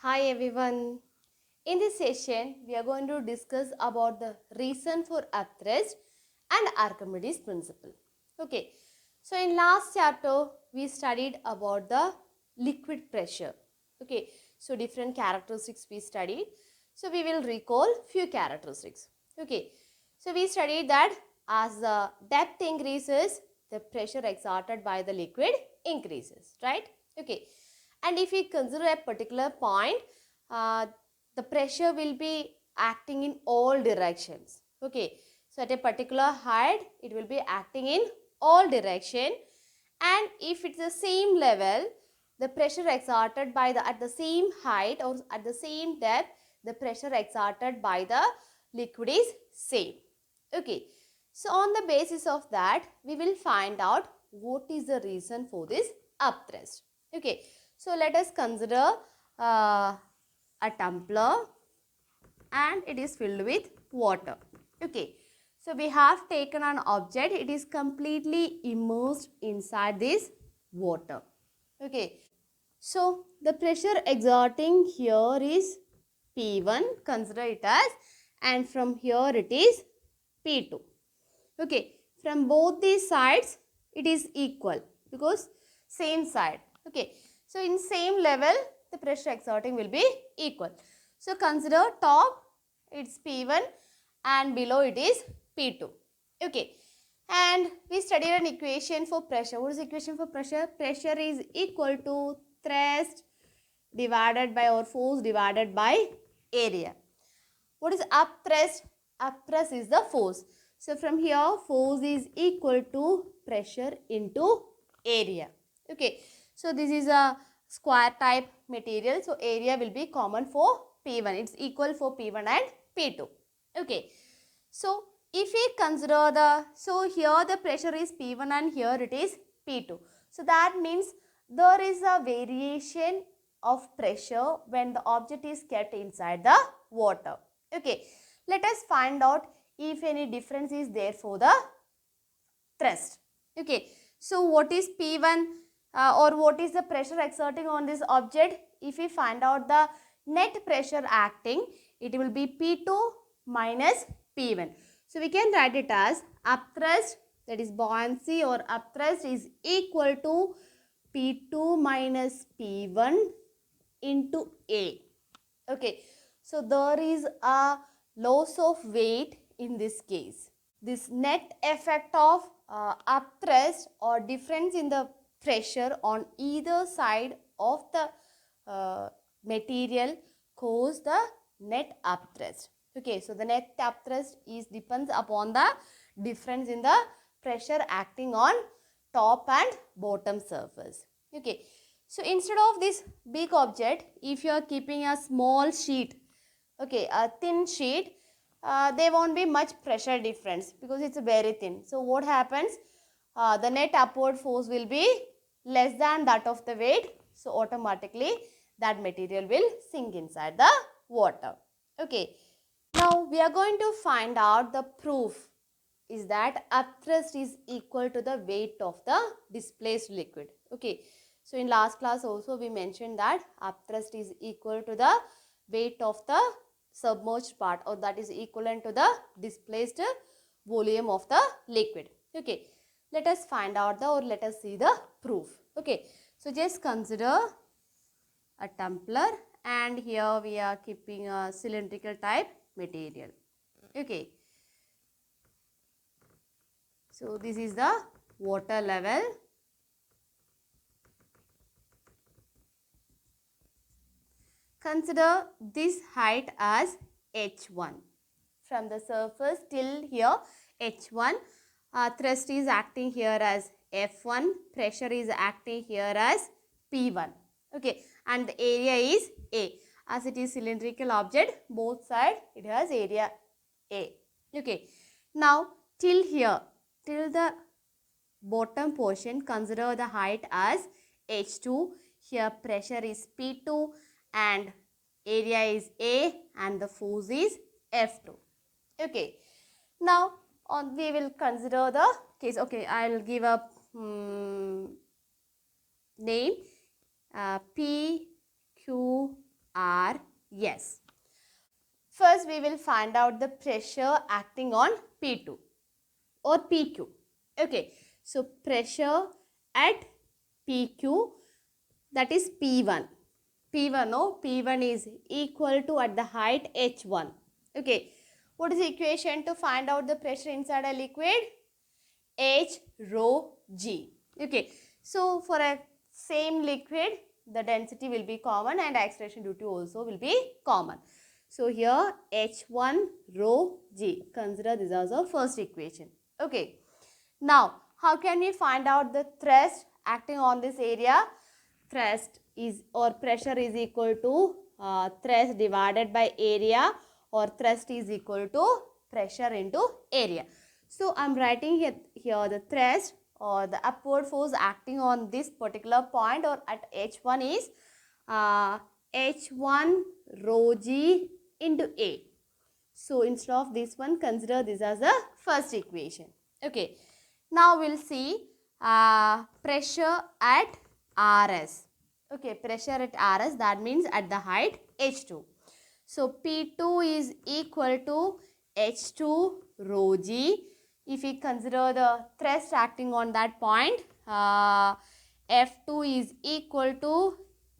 Hi everyone. In this session, we are going to discuss about the reason for upthrust and Archimedes principle. Okay. So in last chapter, we studied about the liquid pressure. Okay. So different characteristics we studied. So we will recall few characteristics. Okay. So we studied that as the depth increases, the pressure exerted by the liquid increases, right? Okay. And if we consider a particular point, uh, the pressure will be acting in all directions. Okay. So at a particular height, it will be acting in all direction. And if it's the same level, the pressure exerted by the at the same height or at the same depth, the pressure exerted by the liquid is same. Okay. So on the basis of that, we will find out what is the reason for this upthrust. Okay. So let us consider a tumbler and it is filled with water. Okay. So we have taken an object, it is completely immersed inside this water. Okay. So the pressure exerting here is P1, consider it as, and from here it is P2. Okay. From both these sides it is equal because same side. Okay. So in same level the pressure exerting will be equal. So consider top it's P1 and below it is P2. Okay. And we studied an equation for pressure. What is the equation for pressure? Pressure is equal to thrust divided by or force divided by area. What is upthrust? Upthrust is the force. So from here force is equal to pressure into area. Okay. So this is a square type material. So area will be common for P1. It's equal for P1 and P2. Okay. So if we consider so here the pressure is P1 and here it is P2. So that means there is a variation of pressure when the object is kept inside the water. Okay. Let us find out if any difference is there for the thrust. Okay. So what is P1 or what is the pressure exerting on this object? If we find out the net pressure acting, it will be P2 minus P1. So we can write it as upthrust, that is buoyancy or upthrust, is equal to P2 minus P1 into A. Okay. So there is a loss of weight in this case. This net effect of upthrust or difference in the pressure on either side of the material cause the net upthrust. Okay, so the net upthrust is depends upon the difference in the pressure acting on top and bottom surface. Okay, so instead of this big object, if you are keeping a small sheet, okay, a thin sheet, there won't be much pressure difference because it's very thin. So what happens? The net upward force will be less than that of the weight. So automatically that material will sink inside the water. Okay. Now we are going to find out the proof is that upthrust is equal to the weight of the displaced liquid. Okay. So in last class also we mentioned that upthrust is equal to the weight of the submerged part, or that is equivalent to the displaced volume of the liquid. Okay. Let us find out or let us see the proof. Okay. So just consider a tumbler and here we are keeping a cylindrical type material. Okay. So this is the water level. Consider this height as h1. From the surface till here h1, thrust is acting here as F1, pressure is acting here as P1. Okay, and the area is A. As it is cylindrical object, both sides it has area A. Okay, now till here, till the bottom portion, consider the height as h2. Here pressure is P2 and area is A and the force is F2. Okay. Now we will consider the case. Okay, I will give a name P, Q, Yes. First, we will find out the pressure acting on P2 or PQ. Okay, so pressure at PQ, that is P1. P1, no? P1 is equal to at the height H1. Okay, what is the equation to find out the pressure inside a liquid? H rho G. Okay, so for a same liquid, the density will be common and acceleration due to also will be common. So here H1 rho G. Consider this as our first equation. Okay. Now, how can we find out the thrust acting on this area? Thrust is or pressure is equal to thrust divided by area, or thrust is equal to pressure into area. So, I am writing here the thrust or the upward force acting on this particular point or at H1 is H1 rho G into A. So, instead of this one, consider this as the first equation. Okay. Now, we will see pressure at RS. Okay, pressure at RS, that means at the height H2. So, P2 is equal to H2 rho G. If we consider the thrust acting on that point, F2 is equal to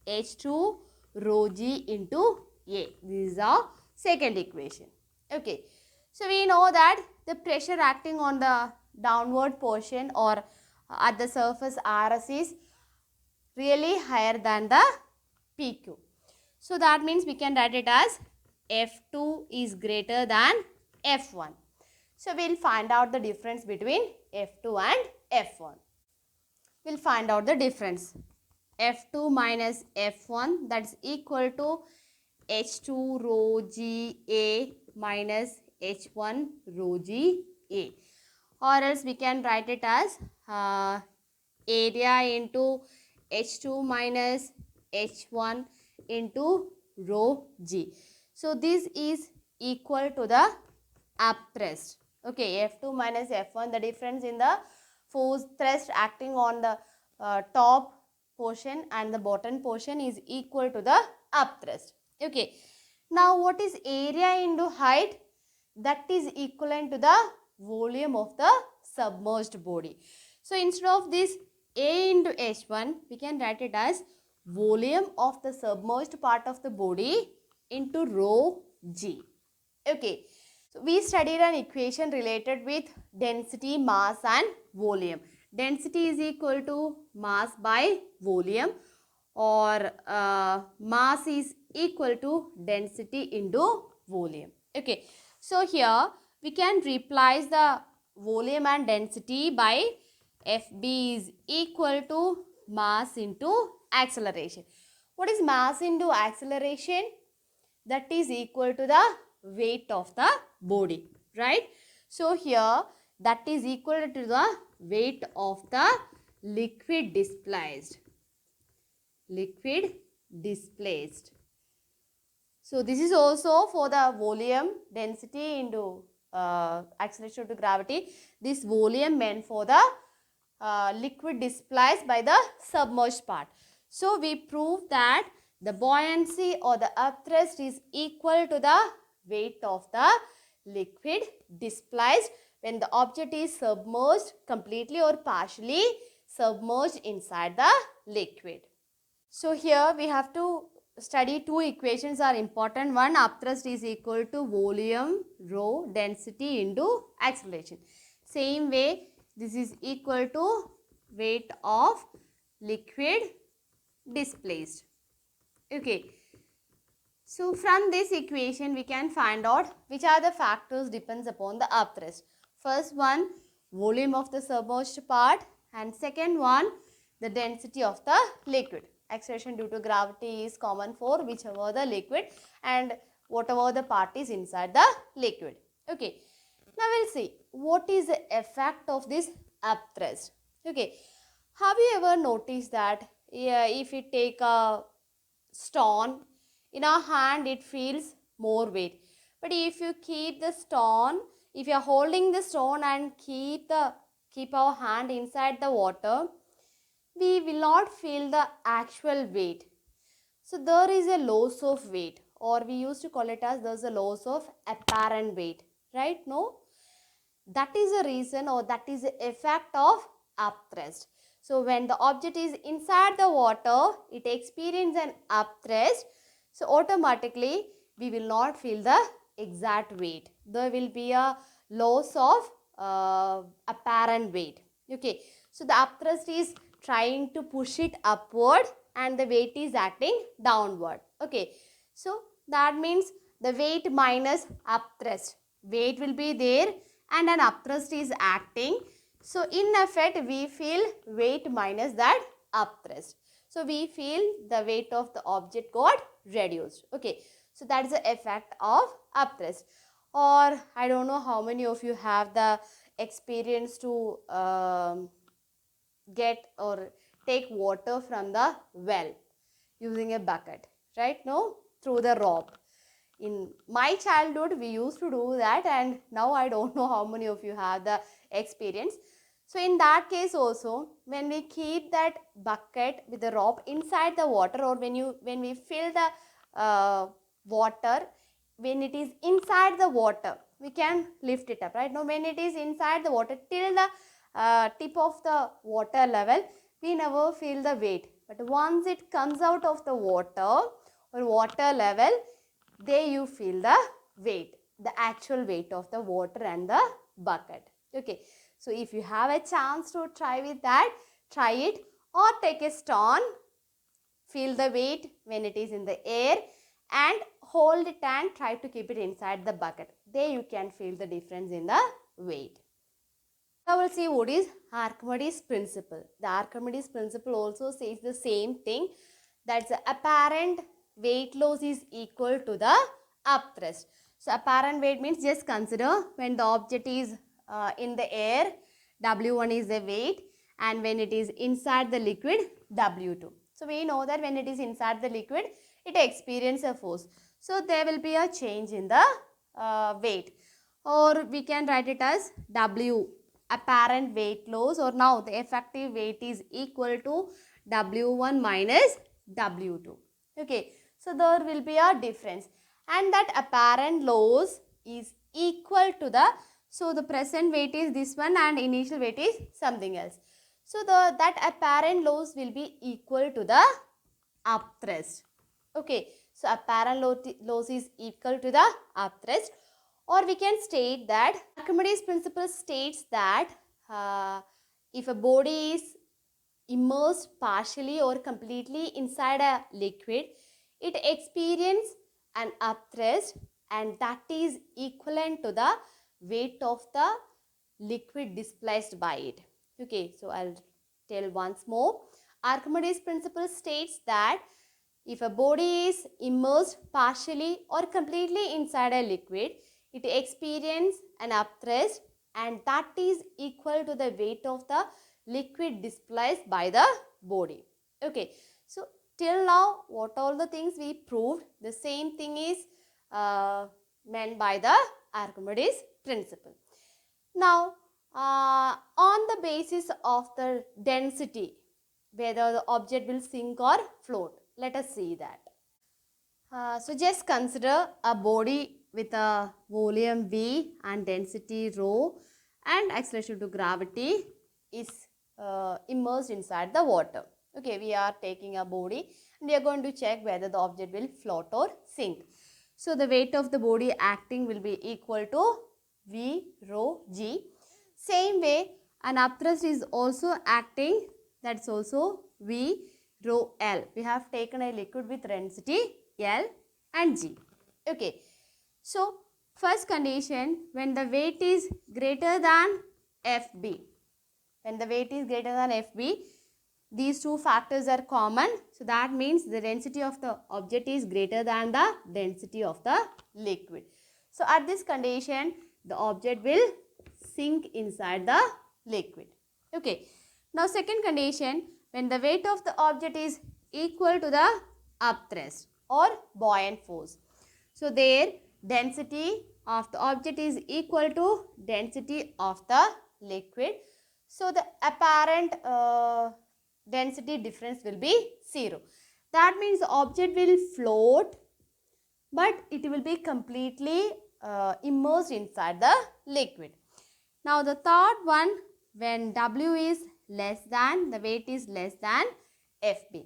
H2 rho G into A. This is our second equation. Okay. So, we know that the pressure acting on the downward portion or at the surface RS is really higher than the PQ. So, that means we can write it as F2 is greater than F1. So, we will find out the difference between F2 and F1. We will find out the difference. F2 minus F1, that is equal to H2 rho G A minus H1 rho G A. Or else we can write it as area into H2 minus H1 into rho G. So, this is equal to the up thrust. Okay, F2 minus F1, the difference in the force thrust acting on the top portion and the bottom portion is equal to the up thrust. Okay, now what is area into height? That is equivalent to the volume of the submerged body. So, instead of this A into H1, we can write it as volume of the submerged part of the body into rho G. Okay. So, we studied an equation related with density, mass and volume. Density is equal to mass by volume, or mass is equal to density into volume. Okay. So, here we can replace the volume and density by FB is equal to mass into acceleration. What is mass into acceleration? That is equal to the weight of the body, right? So, here that is equal to the weight of the liquid displaced. Liquid displaced. So, this is also for the volume density into acceleration to gravity. This volume meant for the liquid displaced by the submerged part. So, we proved that the buoyancy or the upthrust is equal to the weight of the liquid displaced when the object is submerged completely or partially submerged inside the liquid. So, here we have to study two equations are important. One, upthrust is equal to volume rho density into acceleration. Same way, this is equal to weight of liquid displaced. Okay. So, from this equation we can find out which are the factors depends upon the upthrust. First one, volume of the submerged part, and second one, the density of the liquid. Acceleration due to gravity is common for whichever the liquid and whatever the part is inside the liquid. Okay. Now, we will see what is the effect of this upthrust. Okay. Have you ever noticed that if we take a stone in our hand, it feels more weight. But if you keep the stone, if you are holding the stone and keep our hand inside the water, we will not feel the actual weight. So, there is a loss of weight or we used to call it as there's a loss of apparent weight, right? No, that is a reason, or that is the effect of upthrust. So when the object is inside the water, it experiences an upthrust. So automatically we will not feel the exact weight. There will be a loss of apparent weight. Okay, so the upthrust is trying to push it upward and the weight is acting downward. Okay, so that means the weight minus upthrust. Weight will be there and an upthrust is acting. So in effect we feel weight minus that upthrust. So we feel the weight of the object got reduced. Okay, so that is the effect of upthrust. Or I don't know how many of you have the experience to get or take water from the well using a bucket, right? No, through the rope. In my childhood we used to do that, and now I don't know how many of you have the experience. So in that case also, when we keep that bucket with the rope inside the water, or when we fill the water, when it is inside the water, we can lift it up, right? Now when it is inside the water till the tip of the water level, we never feel the weight. But once it comes out of the water or water level, there you feel the weight, the actual weight of the water and the bucket. Okay, so if you have a chance to try with that, try it, or take a stone, feel the weight when it is in the air and hold it and try to keep it inside the bucket. There you can feel the difference in the weight. Now we'll see what is Archimedes principle. The Archimedes principle also says the same thing, that the apparent weight loss is equal to the upthrust. So apparent weight means, just consider when the object is in the air, W1 is the weight, and when it is inside the liquid, W2. So we know that when it is inside the liquid, it experiences a force. So there will be a change in the weight, or we can write it as W apparent weight loss, or now the effective weight is equal to W1 minus W2. Okay, so there will be a difference, and that apparent loss is equal to the, so the present weight is this one and initial weight is something else. So that apparent loss will be equal to the upthrust. Okay, so apparent loss is equal to the upthrust. Or we can state that Archimedes principle states that if a body is immersed partially or completely inside a liquid, it experiences an upthrust, and that is equivalent to the weight of the liquid displaced by it. Okay, so I'll tell once more. Archimedes principle states that if a body is immersed partially or completely inside a liquid, it experiences an upthrust, and that is equal to the weight of the liquid displaced by the body. Okay, so till now what all the things we proved, the same thing is meant by the Archimedes principle. Now on the basis of the density, whether the object will sink or float, let us see that. So just consider a body with a volume V and density rho and acceleration due to gravity is immersed inside the water. Okay, we are taking a body and we are going to check whether the object will float or sink. So the weight of the body acting will be equal to V rho G. Same way, an upthrust is also acting, that's also V rho L. We have taken a liquid with density L and G. Okay, so first condition, when the weight is greater than Fb. When the weight is greater than Fb, these two factors are common. So that means the density of the object is greater than the density of the liquid. So at this condition, the object will sink inside the liquid. Okay. Now second condition, when the weight of the object is equal to the upthrust or buoyant force. So there density of the object is equal to density of the liquid. So the apparent density difference will be 0. That means the object will float but it will be completely immersed inside the liquid. Now the third one, when W is less than, the weight is less than Fb.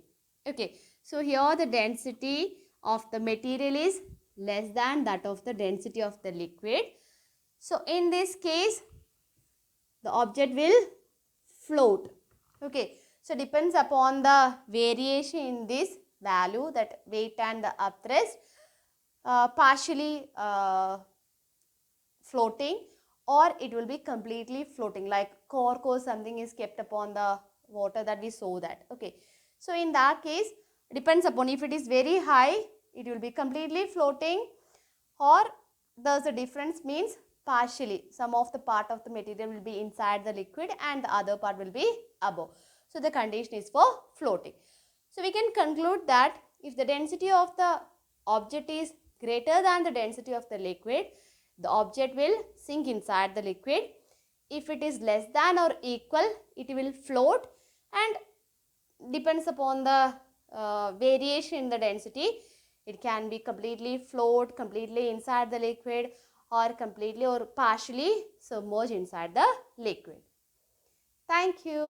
Okay, so here the density of the material is less than that of the density of the liquid. So in this case, the object will float. Okay, so depends upon the variation in this value, that weight and the upthrust, partially floating, or it will be completely floating, like cork or something is kept upon the water, that we saw that. Okay, so in that case, depends upon, if it is very high, it will be completely floating, or there's a difference, means partially, some of the part of the material will be inside the liquid and the other part will be above. So the condition is for floating. So we can conclude that if the density of the object is greater than the density of the liquid, the object will sink inside the liquid. If it is less than or equal, it will float, and depends upon the variation in the density, it can be completely float, completely inside the liquid, or completely or partially submerged inside the liquid. Thank you.